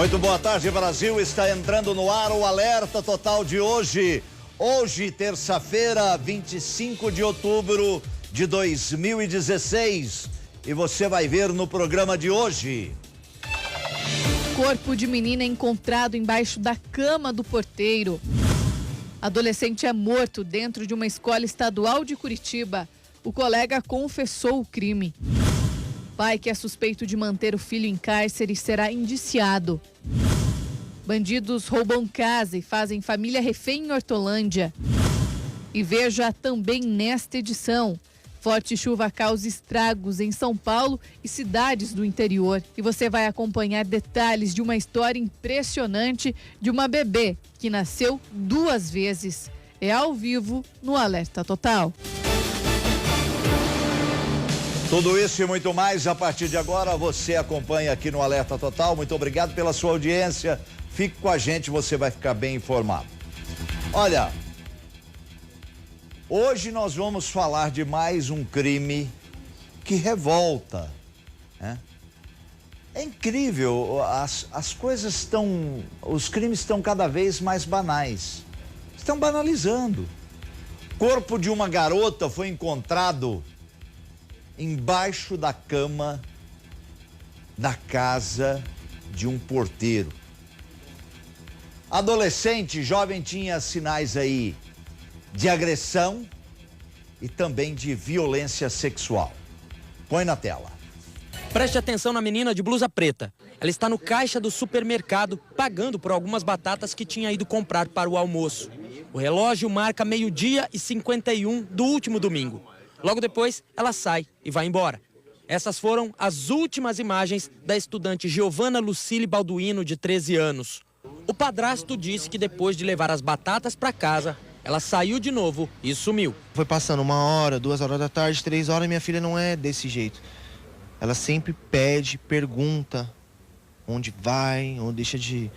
Muito boa tarde, Brasil. Está entrando no ar o Alerta Total de hoje. Hoje, terça-feira, 25 de outubro de 2016. E você vai ver no programa de hoje. Corpo de menina encontrado embaixo da cama do porteiro. Adolescente é morto dentro de uma escola estadual de Curitiba. O colega confessou o crime. Pai que é suspeito de manter o filho em cárcere será indiciado. Bandidos roubam casa e fazem família refém em Hortolândia. E veja também nesta edição: forte chuva causa estragos em São Paulo e cidades do interior. E você vai acompanhar detalhes de uma história impressionante de uma bebê que nasceu 2 vezes. É ao vivo no Alerta Total. Tudo isso e muito mais a partir de agora você acompanha aqui no Alerta Total. Muito obrigado pela sua audiência. Fique com a gente, você vai ficar bem informado. Olha, hoje nós vamos falar de mais um crime que revolta, né? É incrível, as coisas estão, os crimes estão cada vez mais banais. Estão banalizando. Corpo de uma garota foi encontrado embaixo da cama da casa de um porteiro. Adolescente, jovem, tinha sinais aí de agressão e também de violência sexual. Põe na tela. Preste atenção na menina de blusa preta. Ela está no caixa do supermercado pagando por algumas batatas que tinha ido comprar para o almoço. O relógio marca 12h51 do último domingo. Logo depois, ela sai e vai embora. Essas foram as últimas imagens da estudante Giovana Lucile Balduino, de 13 anos. O padrasto disse que depois de levar as batatas para casa, ela saiu de novo e sumiu. Foi passando 1 hora, 2 horas da tarde, 3 horas, minha filha não é desse jeito. Ela sempre pede, pergunta onde vai, onde deixa de ir.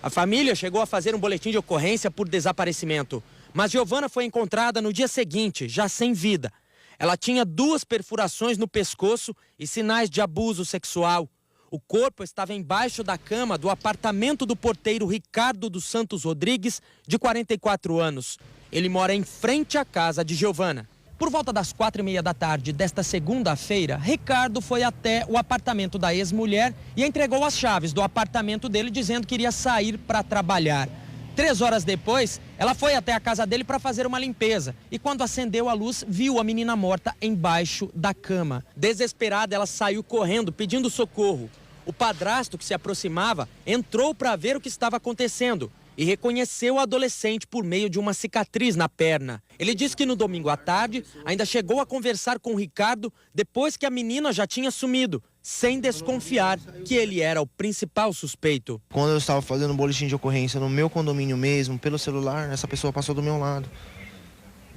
A família chegou a fazer um boletim de ocorrência por desaparecimento, mas Giovana foi encontrada no dia seguinte, já sem vida. Ela tinha 2 perfurações no pescoço e sinais de abuso sexual. O corpo estava embaixo da cama do apartamento do porteiro Ricardo dos Santos Rodrigues, de 44 anos. Ele mora em frente à casa de Giovana. Por volta das 4h30 da tarde desta segunda-feira, Ricardo foi até o apartamento da ex-mulher e entregou as chaves do apartamento dele, dizendo que iria sair para trabalhar. 3 horas depois, ela foi até a casa dele para fazer uma limpeza e quando acendeu a luz, viu a menina morta embaixo da cama. Desesperada, ela saiu correndo, pedindo socorro. O padrasto, que se aproximava, entrou para ver o que estava acontecendo e reconheceu a adolescente por meio de uma cicatriz na perna. Ele disse que no domingo à tarde ainda chegou a conversar com o Ricardo depois que a menina já tinha sumido, sem desconfiar que ele era o principal suspeito. Quando eu estava fazendo um boletim de ocorrência no meu condomínio mesmo, pelo celular, essa pessoa passou do meu lado.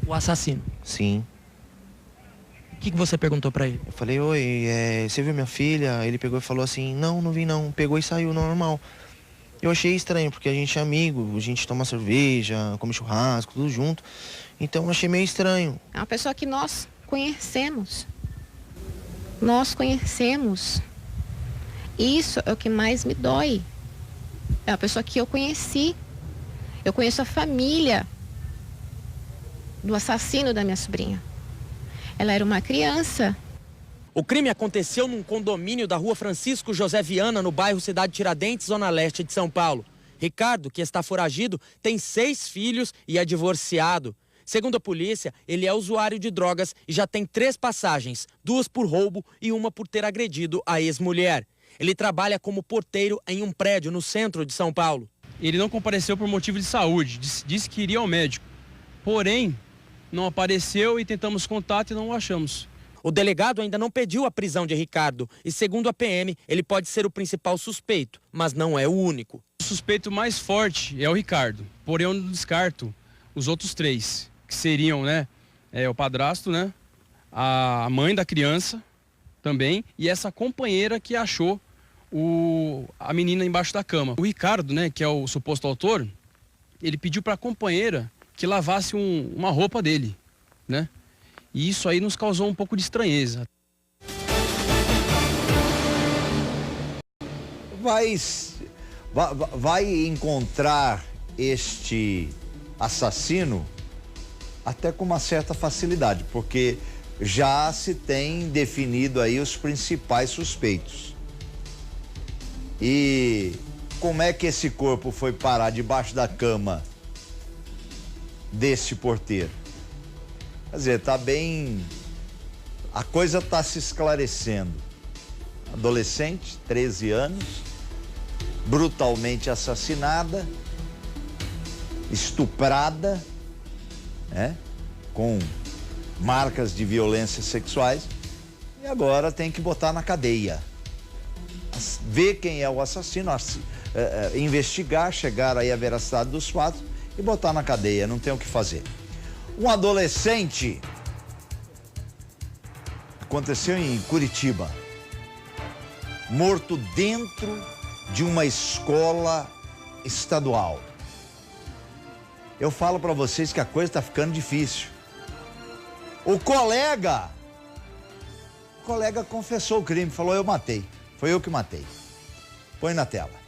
O assassino? Sim. O que você perguntou para ele? Eu falei, oi, você viu minha filha? Ele pegou e falou assim, não vi não. Pegou e saiu, normal. Eu achei estranho, porque a gente é amigo, a gente toma cerveja, come churrasco, tudo junto. Então eu achei meio estranho. É uma pessoa que nós conhecemos. Nós conhecemos. Isso é o que mais me dói. É uma pessoa que eu conheci. Eu conheço a família do assassino da minha sobrinha. Ela era uma criança. O crime aconteceu num condomínio da rua Francisco José Viana, no bairro Cidade Tiradentes, zona leste de São Paulo. Ricardo, que está foragido, tem 6 filhos e é divorciado. Segundo a polícia, ele é usuário de drogas e já tem 3 passagens, 2 por roubo e 1 por ter agredido a ex-mulher. Ele trabalha como porteiro em um prédio no centro de São Paulo. Ele não compareceu por motivo de saúde, disse que iria ao médico. Porém, não apareceu e tentamos contato e não o achamos. O delegado ainda não pediu a prisão de Ricardo e, segundo a PM, ele pode ser o principal suspeito, mas não é o único. O suspeito mais forte é o Ricardo, porém eu não descarto os outros 3, que seriam, o padrasto, a mãe da criança também e essa companheira que achou a menina embaixo da cama. O Ricardo, que é o suposto autor, ele pediu para a companheira que lavasse uma roupa dele, E isso aí nos causou um pouco de estranheza. vai encontrar este assassino até com uma certa facilidade, porque já se tem definido aí os principais suspeitos. E como é que esse corpo foi parar debaixo da cama deste porteiro? Quer dizer, tá bem... A coisa tá se esclarecendo. Adolescente, 13 anos, brutalmente assassinada, estuprada, né? Com marcas de violência sexuais, e agora tem que botar na cadeia. Ver quem é o assassino, investigar, chegar aí à veracidade dos fatos e botar na cadeia, não tem o que fazer. Um adolescente, aconteceu em Curitiba, morto dentro de uma escola estadual. Eu falo para vocês que a coisa está ficando difícil. O colega confessou o crime, falou: eu matei, foi eu que matei. Põe na tela.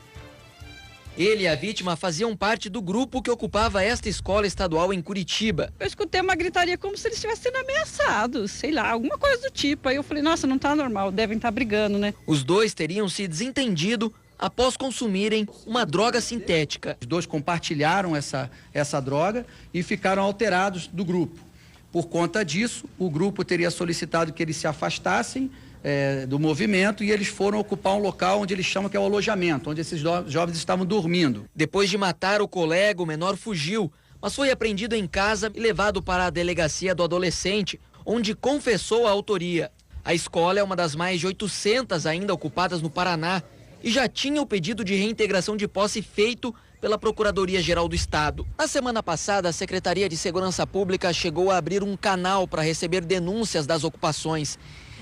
Ele e a vítima faziam parte do grupo que ocupava esta escola estadual em Curitiba. Eu escutei uma gritaria como se eles estivessem sendo ameaçados, sei lá, alguma coisa do tipo. Aí eu falei: nossa, não tá normal, devem estar brigando, né? Os dois teriam se desentendido após consumirem uma droga sintética. Os dois compartilharam essa droga e ficaram alterados do grupo. Por conta disso, o grupo teria solicitado que eles se afastassem do movimento e eles foram ocupar um local onde eles chamam que é o alojamento, onde esses jovens estavam dormindo. Depois de matar o colega, o menor fugiu, mas foi apreendido em casa e levado para a delegacia do adolescente, onde confessou a autoria. A escola é uma das mais de 800 ainda ocupadas no Paraná e já tinha o pedido de reintegração de posse feito pela Procuradoria-Geral do Estado. Na semana passada, a Secretaria de Segurança Pública chegou a abrir um canal para receber denúncias das ocupações.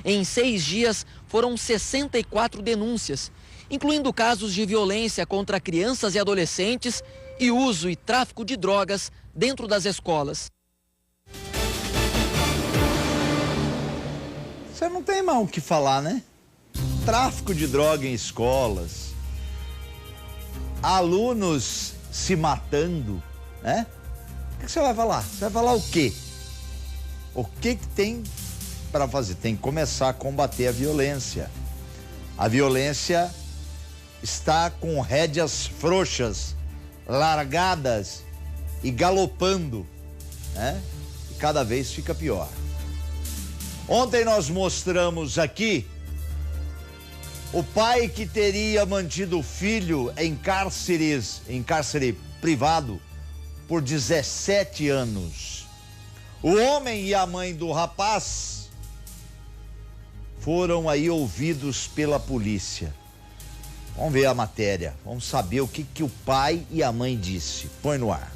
Em 6 dias, foram 64 denúncias, incluindo casos de violência contra crianças e adolescentes e uso e tráfico de drogas dentro das escolas. Você não tem mais o que falar, né? Tráfico de droga em escolas, alunos se matando, né? O que você vai falar? Você vai falar o quê? O que tem para fazer? Tem que começar a combater a violência. A violência está com rédeas frouxas, largadas e galopando, né? E cada vez fica pior. Ontem nós mostramos aqui o pai que teria mantido o filho em cárcere privado por 17 anos. O homem e a mãe do rapaz foram aí ouvidos pela polícia. Vamos ver a matéria, vamos saber o que o pai e a mãe disse. Põe no ar.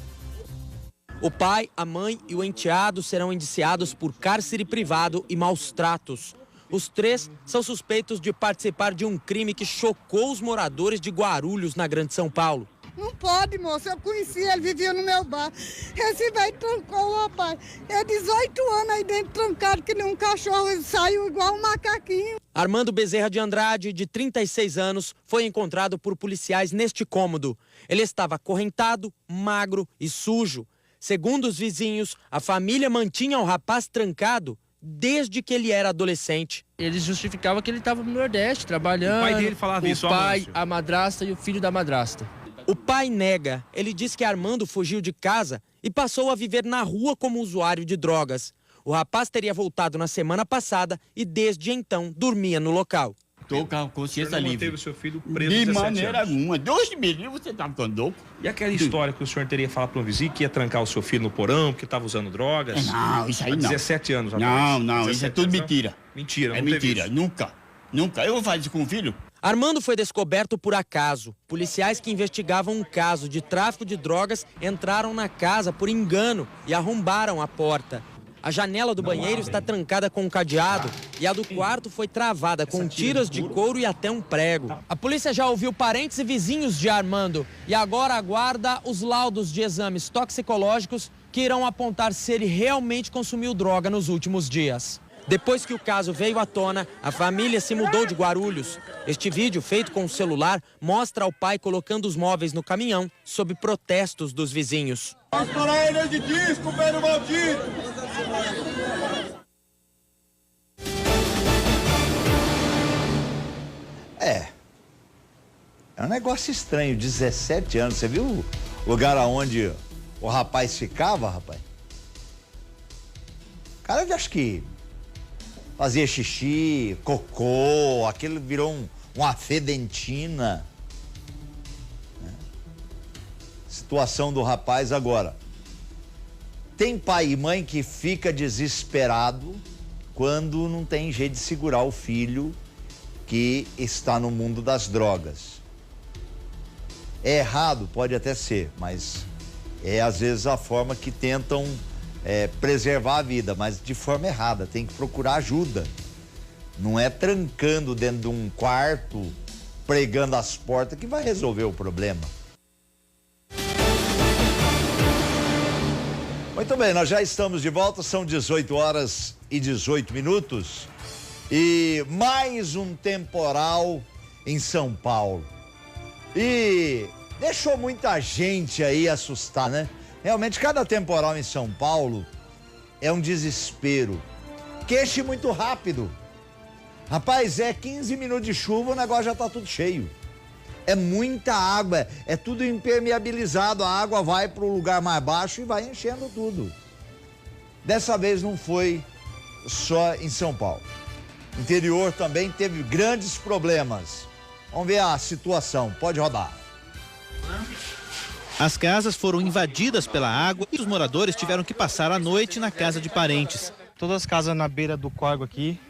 O pai, a mãe e o enteado serão indiciados por cárcere privado e maus tratos. Os 3 são suspeitos de participar de um crime que chocou os moradores de Guarulhos, na Grande São Paulo. Não pode, moço. Eu conheci ele, vivia no meu bar. Esse velho trancou o rapaz. É 18 anos aí dentro, trancado, que nem um cachorro. Ele saiu igual um macaquinho. Armando Bezerra de Andrade, de 36 anos, foi encontrado por policiais neste cômodo. Ele estava acorrentado, magro e sujo. Segundo os vizinhos, a família mantinha o rapaz trancado desde que ele era adolescente. Eles justificavam que ele estava no Nordeste, trabalhando. O pai dele falava isso, o pai, a madrasta e o filho da madrasta. O pai nega. Ele diz que Armando fugiu de casa e passou a viver na rua como usuário de drogas. O rapaz teria voltado na semana passada e desde então dormia no local. Estou com a consciência livre. Manteve o seu filho preso de 17 maneira anos. alguma. Deus me livre, você está ficando louco. E aquela história que o senhor teria falado para um vizinho que ia trancar o seu filho no porão porque estava usando drogas? Não, isso aí não. 17 anos atrás. Não, isso é tudo mentira. Mentira, é não teve mentira, isso. Nunca. Eu vou fazer isso com o filho? Armando foi descoberto por acaso. Policiais que investigavam um caso de tráfico de drogas entraram na casa por engano e arrombaram a porta. A janela do banheiro está trancada com um cadeado e a do quarto foi travada com tiras de couro e até um prego. A polícia já ouviu parentes e vizinhos de Armando e agora aguarda os laudos de exames toxicológicos que irão apontar se ele realmente consumiu droga nos últimos dias. Depois que o caso veio à tona, a família se mudou de Guarulhos. Este vídeo, feito com o celular, mostra o pai colocando os móveis no caminhão, sob protestos dos vizinhos. Vai estourar ele de disco, velho maldito! É um negócio estranho, 17 anos. Você viu o lugar aonde o rapaz ficava, rapaz? O cara, eu acho que fazia xixi, cocô, aquilo virou uma fedentina. Situação do rapaz agora. Tem pai e mãe que fica desesperado quando não tem jeito de segurar o filho que está no mundo das drogas. É errado, pode até ser, mas é às vezes a forma que tentam preservar a vida, mas de forma errada. Tem que procurar ajuda. Não é trancando dentro de um quarto, pregando as portas que vai resolver o problema. Muito bem, nós já estamos de volta, são 18 horas e 18 minutos e mais um temporal em São Paulo. E deixou muita gente aí assustar, né? Realmente, cada temporal em São Paulo é um desespero. Queixe muito rápido. Rapaz, 15 minutos de chuva, o negócio já tá tudo cheio. É muita água, é tudo impermeabilizado, a água vai para o lugar mais baixo e vai enchendo tudo. Dessa vez não foi só em São Paulo. O interior também teve grandes problemas. Vamos ver a situação, pode rodar. As casas foram invadidas pela água e os moradores tiveram que passar a noite na casa de parentes. Todas as casas na beira do córrego aqui,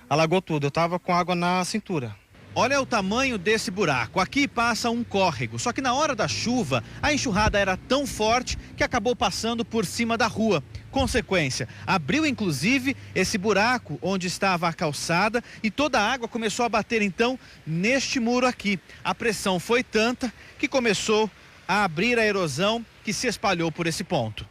alagou tudo. Eu tava com água na cintura. Olha o tamanho desse buraco. Aqui passa um córrego. Só que na hora da chuva, a enxurrada era tão forte que acabou passando por cima da rua. Consequência, abriu inclusive esse buraco onde estava a calçada e toda a água começou a bater então neste muro aqui. A pressão foi tanta que começou a abrir a erosão que se espalhou por esse ponto.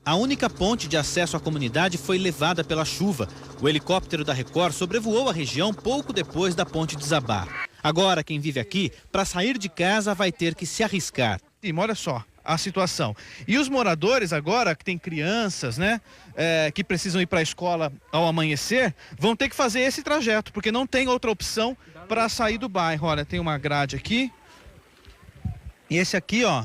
A única ponte de acesso à comunidade foi levada pela chuva. O helicóptero da Record sobrevoou a região pouco depois da ponte desabar. Agora, quem vive aqui, para sair de casa, vai ter que se arriscar. E olha só a situação. E os moradores agora, que tem crianças, né, que precisam ir para a escola ao amanhecer, vão ter que fazer esse trajeto, porque não tem outra opção para sair do bairro. Olha, tem uma grade aqui. E esse aqui, ó,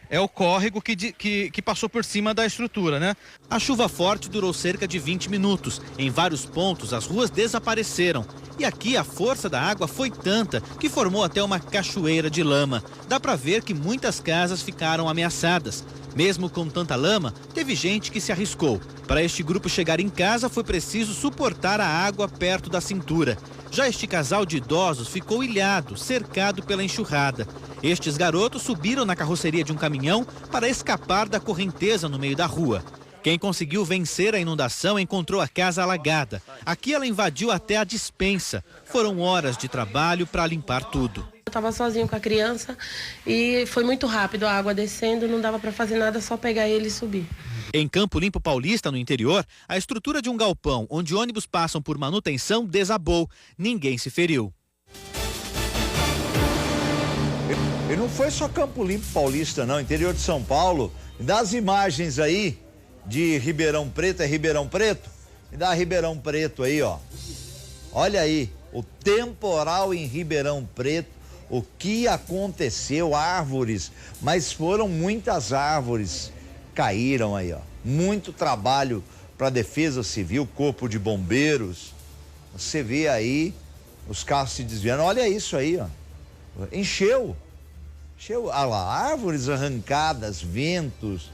é o córrego que passou por cima da estrutura, né? A chuva forte durou cerca de 20 minutos. Em vários pontos, as ruas desapareceram. E aqui a força da água foi tanta que formou até uma cachoeira de lama. Dá para ver que muitas casas ficaram ameaçadas. Mesmo com tanta lama, teve gente que se arriscou. Para este grupo chegar em casa, foi preciso suportar a água perto da cintura. Já este casal de idosos ficou ilhado, cercado pela enxurrada. Estes garotos subiram na carroceria de um caminhão para escapar da correnteza no meio da rua. Quem conseguiu vencer a inundação encontrou a casa alagada. Aqui ela invadiu até a despensa. Foram horas de trabalho para limpar tudo. Eu estava sozinho com a criança e foi muito rápido, a água descendo, não dava para fazer nada, só pegar ele e subir. Em Campo Limpo Paulista, no interior, a estrutura de um galpão onde ônibus passam por manutenção desabou. Ninguém se feriu. E não foi só Campo Limpo Paulista, não. Interior de São Paulo. Das imagens aí de Ribeirão Preto, é Ribeirão Preto? Me dá Ribeirão Preto aí, ó. Olha aí, o temporal em Ribeirão Preto, o que aconteceu, árvores, mas foram muitas árvores caíram aí, ó. Muito trabalho para a Defesa Civil, Corpo de Bombeiros. Você vê aí os carros se desviando. Olha isso aí, ó. Encheu. Olha lá, árvores arrancadas, ventos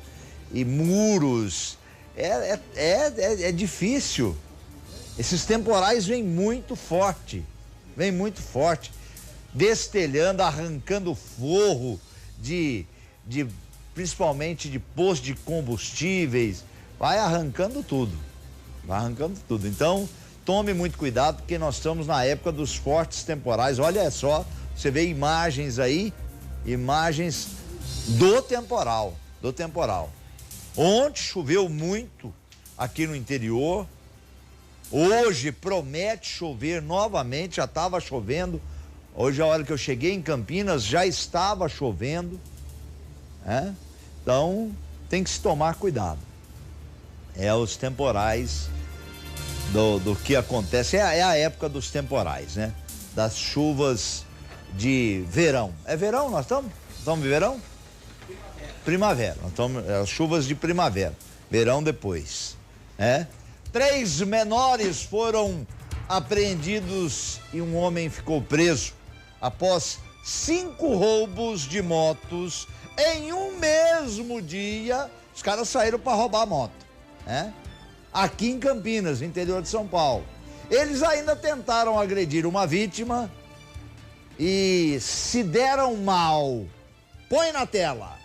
e muros. É difícil. Esses temporais vêm muito forte. Destelhando, arrancando forro principalmente de postos de combustíveis. Vai arrancando tudo. Então, tome muito cuidado, porque nós estamos na época dos fortes temporais. Olha só, você vê imagens aí, imagens do temporal. Ontem choveu muito aqui no interior, Hoje promete chover novamente, já estava chovendo. Hoje, a hora que eu cheguei em Campinas, já estava chovendo. Né? Então, tem que se tomar cuidado. É os temporais do que acontece. É a época dos temporais, né? Das chuvas de verão. É verão nós estamos? Estamos em verão? Primavera. Nós estamos, as chuvas de primavera. Verão depois. 3 menores foram apreendidos e um homem ficou preso após 5 roubos de motos em um mesmo dia. Os caras saíram para roubar a moto, aqui em Campinas, no interior de São Paulo. Eles ainda tentaram agredir uma vítima e se deram mal. Põe na tela.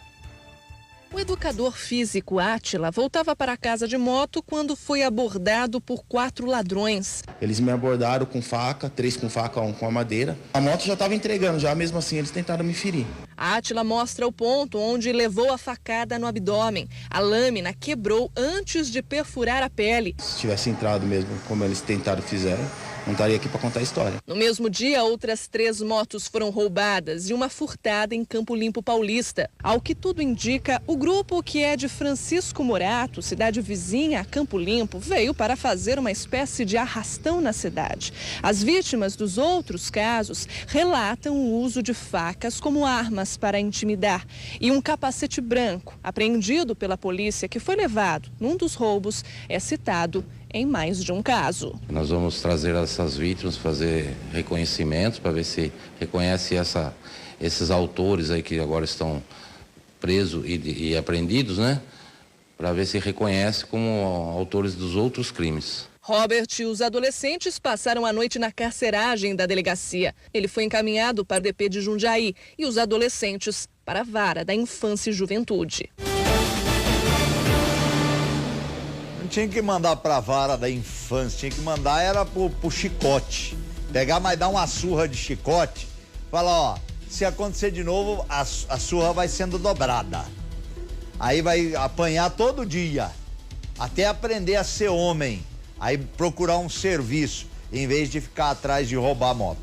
O educador físico Átila voltava para casa de moto quando foi abordado por 4 ladrões. Eles me abordaram com faca, 3 com faca, 1 com a madeira. A moto já estava entregando, já mesmo assim eles tentaram me ferir. Átila mostra o ponto onde levou a facada no abdômen. A lâmina quebrou antes de perfurar a pele. Se tivesse entrado mesmo, como eles tentaram e fizeram, não estaria aqui para contar a história. No mesmo dia, outras 3 motos foram roubadas e uma furtada em Campo Limpo Paulista. Ao que tudo indica, o grupo, que é de Francisco Morato, cidade vizinha a Campo Limpo, veio para fazer uma espécie de arrastão na cidade. As vítimas dos outros casos relatam o uso de facas como armas para intimidar e um capacete branco, apreendido pela polícia, que foi levado num dos roubos, é citado em mais de um caso. Nós vamos trazer essas vítimas, fazer reconhecimentos para ver se reconhece esses autores aí que agora estão presos e apreendidos, né? Para ver se reconhece como autores dos outros crimes. Robert e os adolescentes passaram a noite na carceragem da delegacia. Ele foi encaminhado para o DP de Jundiaí e os adolescentes para a Vara da Infância e Juventude. Não tinha que mandar pra Vara da Infância, tinha que mandar era pro chicote. Pegar, mas dar uma surra de chicote, falar, se acontecer de novo, a surra vai sendo dobrada. Aí vai apanhar todo dia, até aprender a ser homem. Aí procurar um serviço, em vez de ficar atrás de roubar a moto.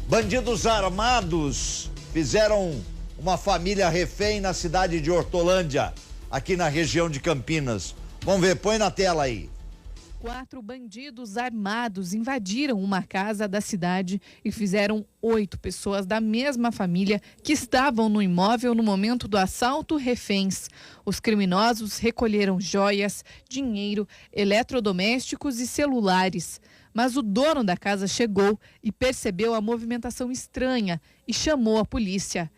Bandidos armados fizeram uma família refém na cidade de Hortolândia, aqui na região de Campinas. Vamos ver, põe na tela aí. 4 bandidos armados invadiram uma casa da cidade e fizeram 8 pessoas da mesma família que estavam no imóvel no momento do assalto reféns. Os criminosos recolheram joias, dinheiro, eletrodomésticos e celulares. Mas o dono da casa chegou e percebeu a movimentação estranha e chamou a polícia.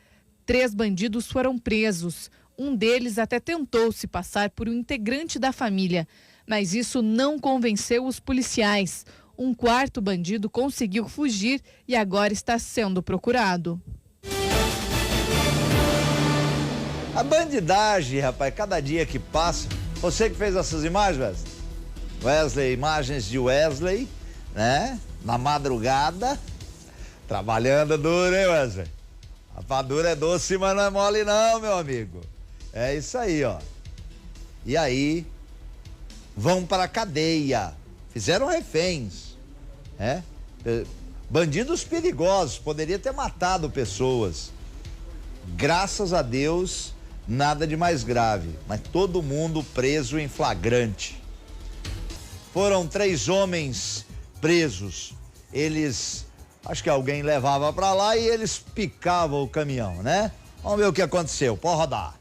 3 bandidos foram presos. Um deles até tentou se passar por um integrante da família, mas isso não convenceu os policiais. Um 4º bandido conseguiu fugir e agora está sendo procurado. A bandidagem, rapaz, cada dia que passa. Você que fez essas imagens, Wesley, imagens de Wesley, né? Na madrugada, trabalhando duro, hein, Wesley? A rapadura é doce, mas não é mole não, meu amigo. É isso aí, ó. E aí, vão para a cadeia. Fizeram reféns, bandidos perigosos, poderia ter matado pessoas. Graças a Deus, nada de mais grave, mas todo mundo preso em flagrante. Foram 3 homens presos. Eles, acho que alguém levava para lá e eles picavam o caminhão, né? Vamos ver o que aconteceu, pode rodar.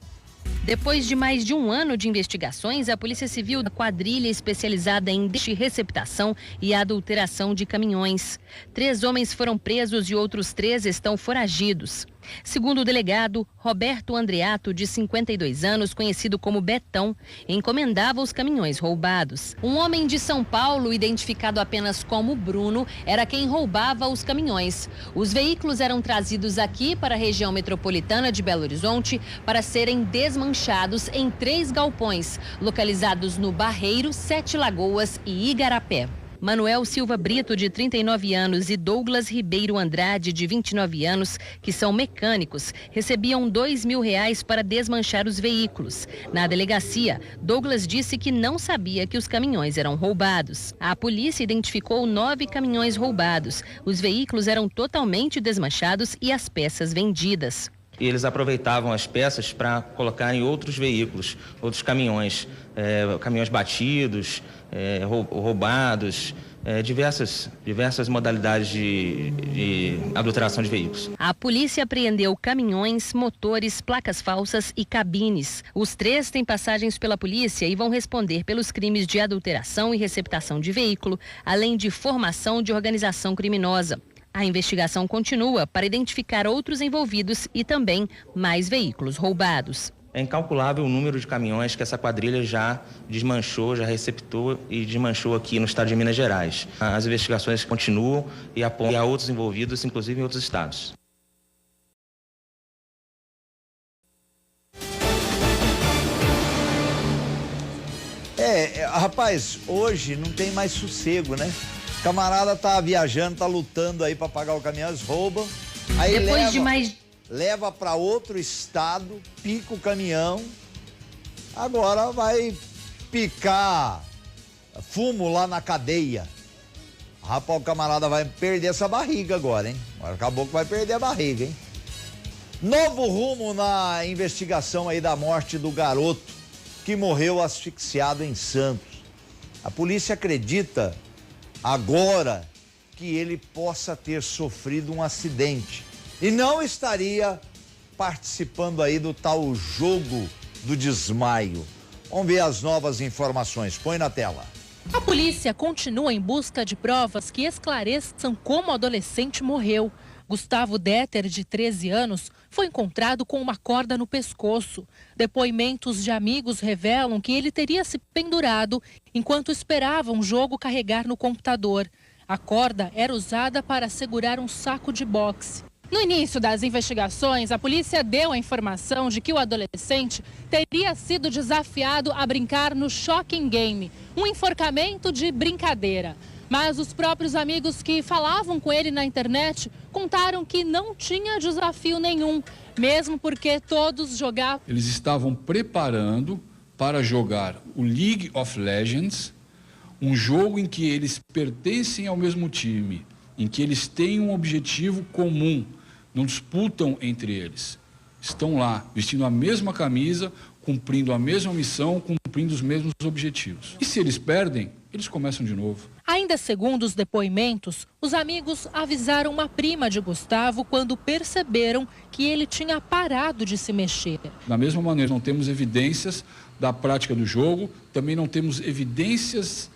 Depois de mais de um ano de investigações, a Polícia Civil da quadrilha especializada em receptação e adulteração de caminhões. 3 homens foram presos e outros 3 estão foragidos. Segundo o delegado, Roberto Andreato, de 52 anos, conhecido como Betão, encomendava os caminhões roubados. Um homem de São Paulo, identificado apenas como Bruno, era quem roubava os caminhões. Os veículos eram trazidos aqui para a região metropolitana de Belo Horizonte para serem desmanchados em 3 galpões, localizados no Barreiro, 7 Lagoas e Igarapé. Manuel Silva Brito, de 39 anos, e Douglas Ribeiro Andrade, de 29 anos, que são mecânicos, recebiam R$2.000 para desmanchar os veículos. Na delegacia, Douglas disse que não sabia que os caminhões eram roubados. A polícia identificou 9 caminhões roubados. Os veículos eram totalmente desmanchados e as peças vendidas. E eles aproveitavam as peças para colocar em outros veículos, outros caminhões, caminhões batidos, roubados, diversas modalidades de adulteração de veículos. A polícia apreendeu caminhões, motores, placas falsas e cabines. Os 3 têm passagens pela polícia e vão responder pelos crimes de adulteração e receptação de veículo, além de formação de organização criminosa. A investigação continua para identificar outros envolvidos e também mais veículos roubados. É incalculável o número de caminhões que essa quadrilha já desmanchou, já receptou e desmanchou aqui no estado de Minas Gerais. As investigações continuam e apontam a outros envolvidos, inclusive em outros estados. Rapaz, hoje não tem mais sossego, né? O camarada tá viajando, tá lutando aí para pagar o caminhão, eles roubam. Aí leva para outro estado, pica o caminhão. Agora vai picar fumo lá na cadeia. Rapaz, o camarada vai perder essa barriga agora, hein? Agora acabou que vai perder a barriga, hein? Novo rumo na investigação aí da morte do garoto que morreu asfixiado em Santos. A polícia acredita agora que ele possa ter sofrido um acidente e não estaria participando aí do tal jogo do desmaio. Vamos ver as novas informações. Põe na tela. A polícia continua em busca de provas que esclareçam como o adolescente morreu. Gustavo Deter, de 13 anos, foi encontrado com uma corda no pescoço. Depoimentos de amigos revelam que ele teria se pendurado enquanto esperava um jogo carregar no computador. A corda era usada para segurar um saco de boxe. No início das investigações, a polícia deu a informação de que o adolescente teria sido desafiado a brincar no Shocking Game, um enforcamento de brincadeira. Mas os próprios amigos que falavam com ele na internet contaram que não tinha desafio nenhum, mesmo porque todos jogavam. Eles estavam preparando para jogar o League of Legends, um jogo em que eles pertencem ao mesmo time, em que eles têm um objetivo comum, não disputam entre eles. Estão lá, vestindo a mesma camisa, cumprindo a mesma missão, cumprindo os mesmos objetivos. E se eles perdem, eles começam de novo. Ainda segundo os depoimentos, os amigos avisaram uma prima de Gustavo quando perceberam que ele tinha parado de se mexer. Da mesma maneira, não temos evidências da prática do jogo, também não temos evidências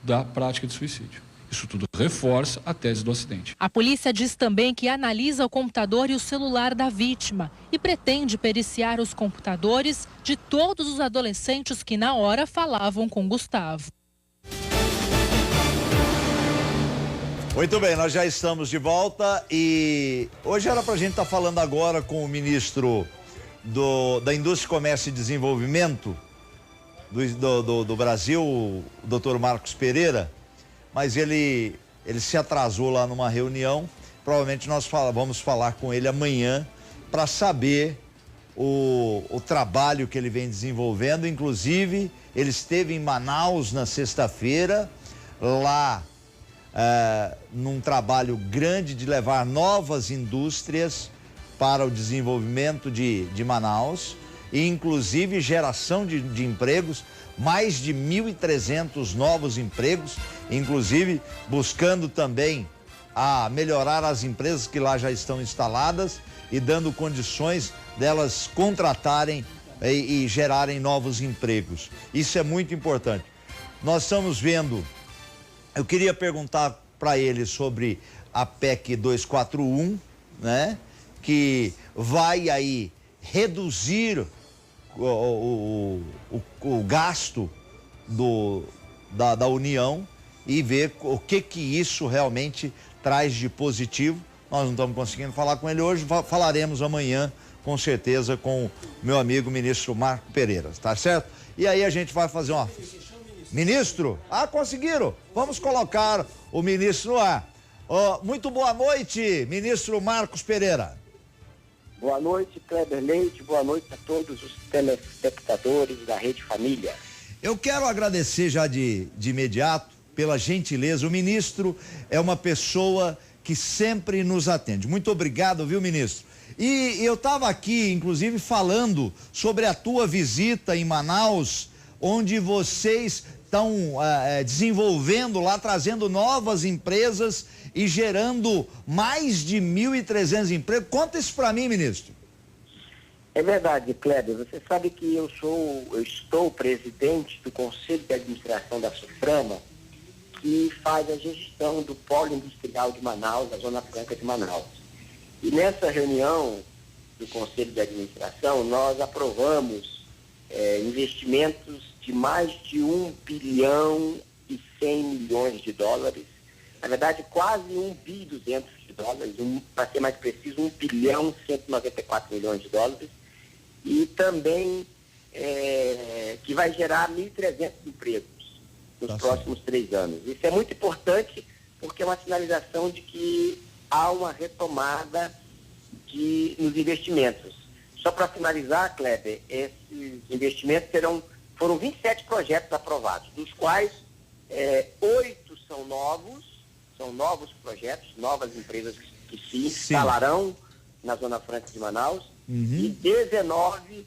da prática de suicídio. Isso tudo reforça a tese do acidente. A polícia diz também que analisa o computador e o celular da vítima e pretende periciar os computadores de todos os adolescentes que na hora falavam com Gustavo. Muito bem, nós já estamos de volta e hoje era pra gente estar falando agora com o ministro da Indústria, Comércio e Desenvolvimento do Brasil, o doutor Marcos Pereira, mas ele se atrasou lá numa reunião. Provavelmente nós vamos falar com ele amanhã para saber o trabalho que ele vem desenvolvendo. Inclusive, ele esteve em Manaus na sexta-feira, lá num trabalho grande de levar novas indústrias para o desenvolvimento de Manaus e inclusive geração de empregos, mais de 1.300 novos empregos, inclusive buscando também a melhorar as empresas que lá já estão instaladas e dando condições delas contratarem e gerarem novos empregos. Isso é muito importante. Nós estamos vendo. Eu queria perguntar para ele sobre a PEC 241, né? Que vai aí reduzir o gasto da União e ver o que isso realmente traz de positivo. Nós não estamos conseguindo falar com ele hoje, falaremos amanhã, com certeza, com o meu amigo ministro Marco Pereira, tá certo? E aí a gente vai fazer uma... Ministro? Ah, conseguiram. Vamos colocar o ministro no ar. Muito boa noite, ministro Marcos Pereira. Boa noite, Kleber Leite. Boa noite a todos os telespectadores da Rede Família. Eu quero agradecer já de imediato pela gentileza. O ministro é uma pessoa que sempre nos atende. Muito obrigado, viu, ministro? E eu estava aqui, inclusive, falando sobre a tua visita em Manaus, onde vocês estão desenvolvendo lá, trazendo novas empresas e gerando mais de 1.300 empregos. Conta isso para mim, ministro. É verdade, Kleber. Você sabe que eu estou presidente do Conselho de Administração da SUFRAMA, que faz a gestão do Polo Industrial de Manaus, da Zona Franca de Manaus. E nessa reunião do Conselho de Administração, nós aprovamos investimentos de mais de 1 bilhão e 100 milhões de dólares. Na verdade, quase 1 bilhão e 200 de dólares, para ser mais preciso, 1 bilhão e 194 milhões de dólares. E também que vai gerar 1.300 empregos nos próximos 3 anos. Isso é muito importante porque é uma sinalização de que há uma retomada nos investimentos. Só para finalizar, Kleber, esses investimentos foram 27 projetos aprovados, dos quais 8 são novos projetos, novas empresas que se instalarão na Zona Franca de Manaus, e 19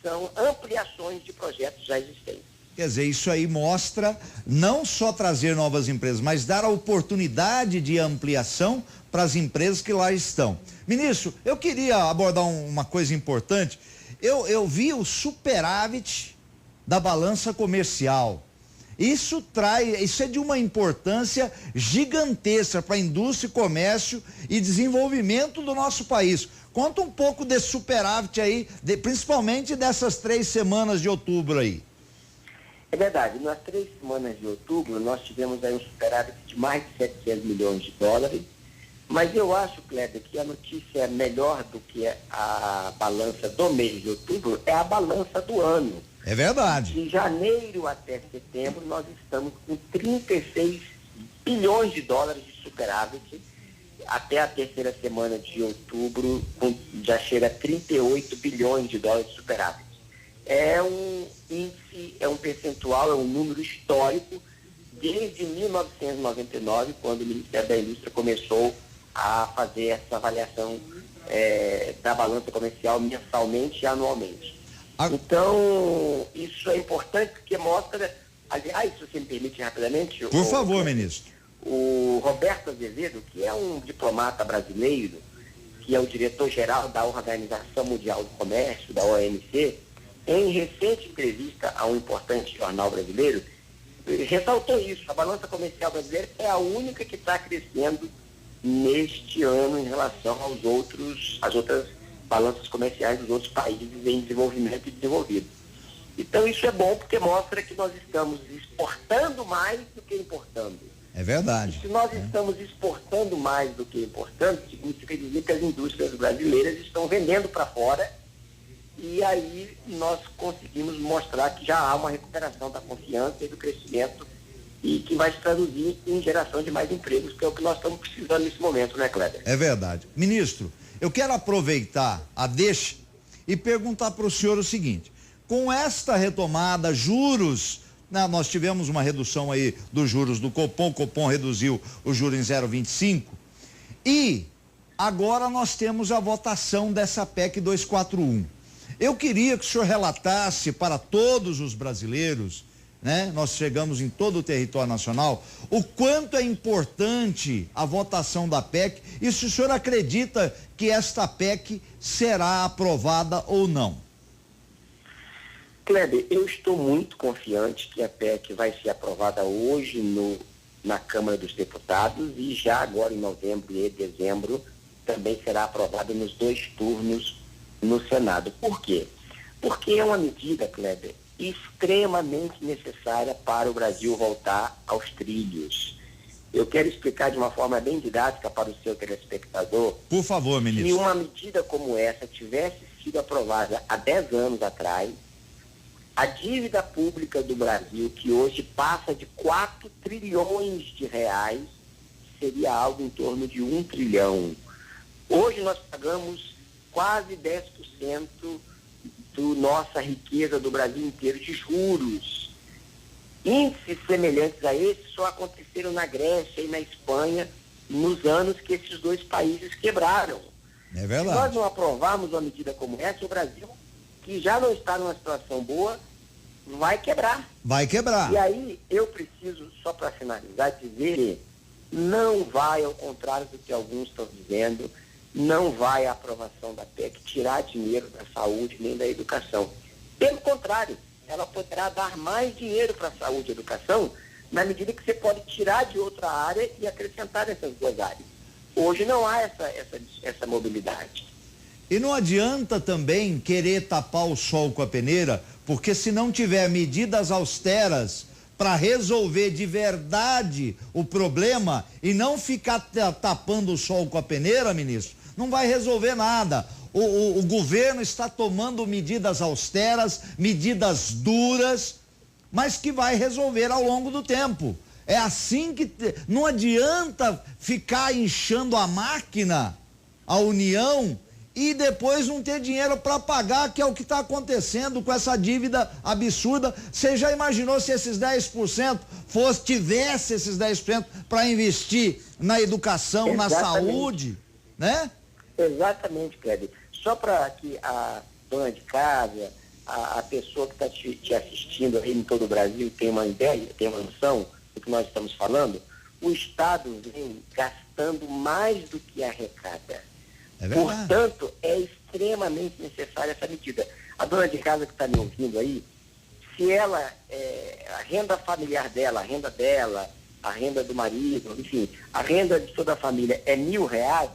são ampliações de projetos já existentes. Quer dizer, isso aí mostra não só trazer novas empresas, mas dar a oportunidade de ampliação para as empresas que lá estão. Ministro, eu queria abordar uma coisa importante. Eu vi o superávit da balança comercial. Isso é de uma importância gigantesca para a indústria, comércio e desenvolvimento do nosso país. Conta um pouco desse superávit aí, principalmente dessas 3 semanas de outubro aí. É verdade, nas 3 semanas de outubro nós tivemos aí um superávit de mais de 700 milhões de dólares, mas eu acho, Kleber, que a notícia melhor do que a balança do mês de outubro é a balança do ano. É verdade. De janeiro até setembro nós estamos com 36 bilhões de dólares de superávit. Até a 3ª semana de outubro já chega a 38 bilhões de dólares de superávit. É um índice, é um percentual, é um número histórico desde 1999, quando o Ministério da Indústria começou a fazer essa avaliação da balança comercial mensalmente e anualmente. Então, isso é importante porque mostra, aliás, se você me permite rapidamente... Por favor, ministro. O Roberto Azevedo, que é um diplomata brasileiro, que é o diretor-geral da Organização Mundial do Comércio, da OMC, em recente entrevista a um importante jornal brasileiro, ressaltou isso. A balança comercial brasileira é a única que está crescendo neste ano em relação às outras balanças comerciais dos outros países em desenvolvimento e desenvolvido. Então isso é bom porque mostra que nós estamos exportando mais do que importando. É verdade. E se nós estamos exportando mais do que importando, significa dizer que as indústrias brasileiras estão vendendo para fora, e aí nós conseguimos mostrar que já há uma recuperação da confiança e do crescimento e que vai se traduzir em geração de mais empregos, que é o que nós estamos precisando nesse momento, né, Kleber? É verdade. Ministro, eu quero aproveitar a deixa e perguntar para o senhor o seguinte: com esta retomada, juros, nós tivemos uma redução aí dos juros do Copom, o Copom reduziu o juro em 0,25 e agora nós temos a votação dessa PEC 241. Eu queria que o senhor relatasse para todos os brasileiros, né? Nós chegamos em todo o território nacional, o quanto é importante a votação da PEC e se o senhor acredita que esta PEC será aprovada ou não. Kleber, eu estou muito confiante que a PEC vai ser aprovada hoje na Câmara dos Deputados e já agora em novembro e dezembro também será aprovada nos 2 turnos no Senado. Por quê? Porque é uma medida, Kleber, extremamente necessária para o Brasil voltar aos trilhos. Eu quero explicar de uma forma bem didática para o seu telespectador. Por favor, ministro. Se uma medida como essa tivesse sido aprovada há 10 anos atrás, A dívida pública do Brasil, que hoje passa de 4 trilhões de reais, seria algo em torno de 1 trilhão. Hoje nós pagamos quase 10% da nossa riqueza do Brasil inteiro de juros. Índices semelhantes a esse só aconteceram na Grécia e na Espanha nos anos que esses dois países quebraram. É verdade. Se nós não aprovarmos uma medida como essa, o Brasil, que já não está numa situação boa, vai quebrar. Vai quebrar. E aí eu preciso, só para finalizar, dizer que não vai, ao contrário do que alguns estão dizendo, não vai a aprovação da PEC tirar dinheiro da saúde nem da educação. Pelo contrário, ela poderá dar mais dinheiro para a saúde e educação na medida que você pode tirar de outra área e acrescentar nessas duas áreas. Hoje não há essa mobilidade. E não adianta também querer tapar o sol com a peneira, porque se não tiver medidas austeras para resolver de verdade o problema e não ficar tapando o sol com a peneira, ministro, não vai resolver nada. O governo está tomando medidas austeras, medidas duras, mas que vai resolver ao longo do tempo. É assim que... Não adianta ficar inchando a máquina, a União, e depois não ter dinheiro para pagar, que é o que está acontecendo com essa dívida absurda. Você já imaginou se esses 10% tivesse esses 10% para investir na educação, Exatamente. na saúde, né? Exatamente, Kleber. Só para que a dona de casa, a pessoa que está te assistindo aí em todo o Brasil tenha uma ideia, tenha uma noção do que nós estamos falando, o Estado vem gastando mais do que arrecada. É verdade. Portanto, é extremamente necessária essa medida. A dona de casa que está me ouvindo aí, se ela, a renda familiar dela, a renda do marido, enfim, a renda de toda a família é R$1.000,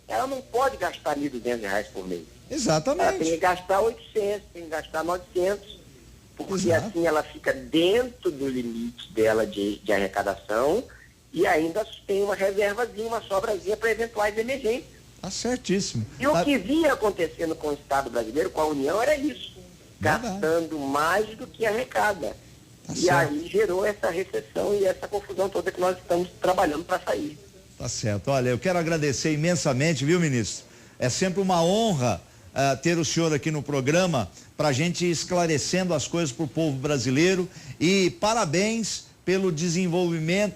ela não pode gastar R$1.200 por mês. Exatamente. Ela tem que gastar 800, tem que gastar 900, porque assim ela fica dentro do limite dela de arrecadação e ainda tem uma reservazinha, uma sobrazinha para eventuais emergências. Tá certíssimo. E o que vinha acontecendo com o Estado brasileiro, com a União, era isso. Gastando mais do que arrecada. E aí gerou essa recessão e essa confusão toda que nós estamos trabalhando para sair. Tá certo. Olha, eu quero agradecer imensamente, viu, ministro? É sempre uma honra ter o senhor aqui no programa para a gente ir esclarecendo as coisas para o povo brasileiro, e parabéns pelo desenvolvimento,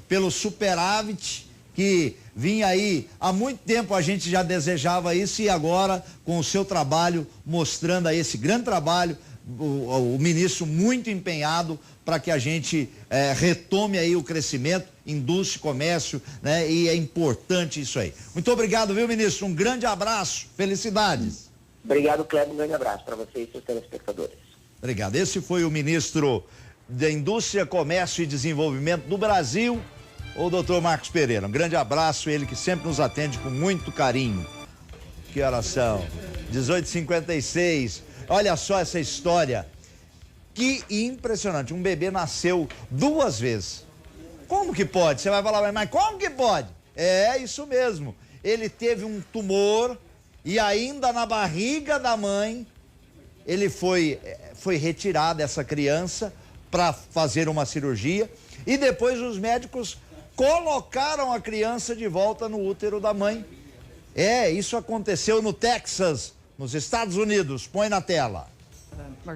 pelo superávit que vinha aí há muito tempo. A gente já desejava isso, e agora com o seu trabalho, mostrando aí esse grande trabalho, o ministro muito empenhado para que a gente retome aí o crescimento, indústria, comércio, né? E é importante isso aí. Muito obrigado, viu, ministro? Um grande abraço, felicidades. Obrigado, Kleber, um grande abraço para você e seus telespectadores. Obrigado. Esse foi o ministro da Indústria, Comércio e Desenvolvimento do Brasil, o doutor Marcos Pereira. Um grande abraço, ele que sempre nos atende com muito carinho. Que horas são? 18h56. Olha só essa história. Que impressionante. Um bebê nasceu 2 vezes. Como que pode? Você vai falar, mas como que pode? É isso mesmo. Ele teve um tumor e ainda na barriga da mãe, ele foi retirado, essa criança, para fazer uma cirurgia, e depois os médicos colocaram a criança de volta no útero da mãe. Isso aconteceu no Texas, nos Estados Unidos. Põe na tela.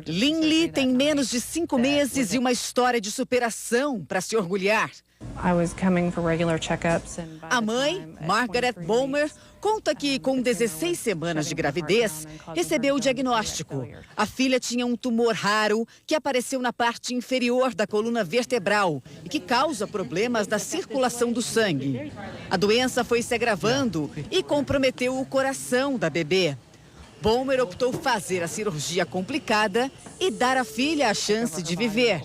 Linley tem menos de 5 meses e uma história de superação para se orgulhar. A mãe, Margaret Bomer, conta que com 16 semanas de gravidez, recebeu o diagnóstico. A filha tinha um tumor raro que apareceu na parte inferior da coluna vertebral e que causa problemas da circulação do sangue. A doença foi se agravando e comprometeu o coração da bebê. Bomer optou fazer a cirurgia complicada e dar à filha a chance de viver.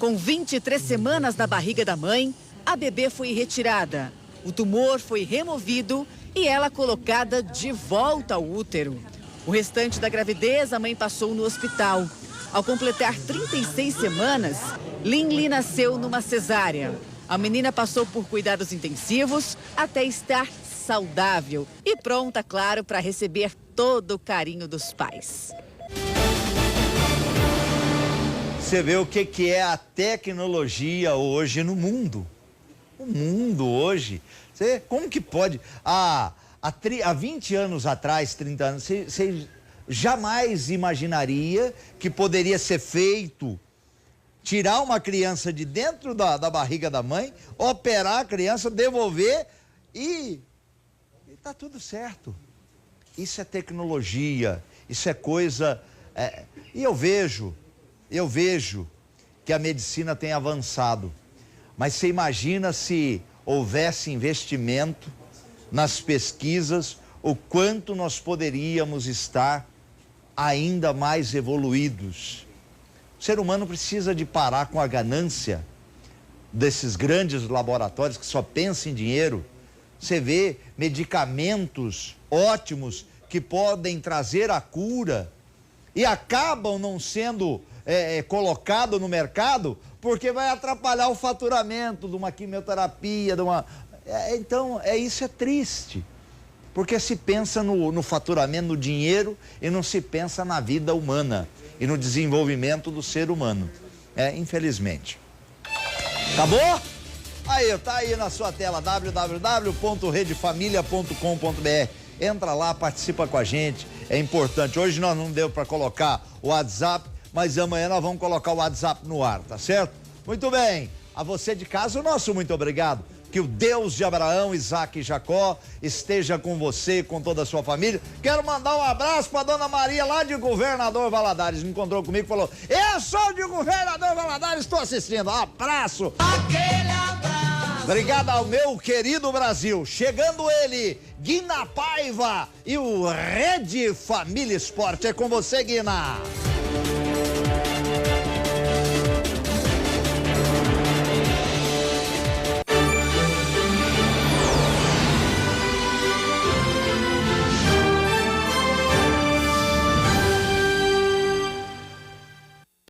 Com 23 semanas na barriga da mãe, a bebê foi retirada. O tumor foi removido e ela colocada de volta ao útero. O restante da gravidez a mãe passou no hospital. Ao completar 36 semanas, Linley nasceu numa cesárea. A menina passou por cuidados intensivos até estar saudável e pronta, claro, para receber todo o carinho dos pais. Você vê o que é a tecnologia hoje no mundo. O mundo hoje. Como que pode... Há 20 anos atrás, 30 anos, você jamais imaginaria que poderia ser feito tirar uma criança de dentro da barriga da mãe, operar a criança, devolver e tá tudo certo. Isso é tecnologia, isso é coisa... E eu vejo que a medicina tem avançado, mas você imagina se houvesse investimento nas pesquisas, o quanto nós poderíamos estar ainda mais evoluídos. O ser humano precisa de parar com a ganância desses grandes laboratórios que só pensam em dinheiro. Você vê medicamentos ótimos que podem trazer a cura e acabam não sendo colocados no mercado porque vai atrapalhar o faturamento de uma quimioterapia, então, isso é triste, porque se pensa no faturamento, no dinheiro e não se pensa na vida humana e no desenvolvimento do ser humano, infelizmente. Acabou? Aí, tá aí na sua tela, www.redefamilia.com.br. Entra lá, participa com a gente, é importante. Hoje nós não deu para colocar o WhatsApp, mas amanhã nós vamos colocar o WhatsApp no ar, tá certo? Muito bem, a você de casa, o nosso muito obrigado. Que o Deus de Abraão, Isaac e Jacó esteja com você, com toda a sua família. Quero mandar um abraço para dona Maria lá de Governador Valadares. Encontrou comigo e falou: eu sou de Governador Valadares, estou assistindo. Abraço. Aquele abraço. Obrigado ao meu querido Brasil. Chegando ele, Guina Paiva e o Rede Família Esporte. É com você, Guina.